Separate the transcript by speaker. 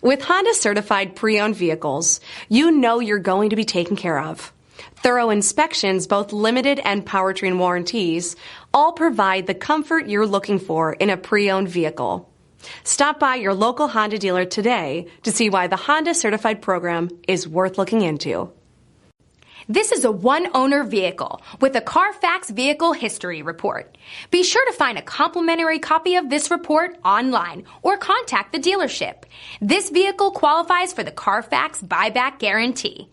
Speaker 1: With Honda certified pre-owned vehicles, you know you're going to be taken care of. Thorough inspections, both limited and powertrain warranties, all provide the comfort you're looking for in a pre-owned vehicle. Stop by your local Honda dealer today to see why the Honda certified program is worth looking into.
Speaker 2: This is a one-owner vehicle with a Carfax Vehicle History Report. Be sure to find a complimentary copy of this report online or contact the dealership. This vehicle qualifies for the Carfax Buyback Guarantee.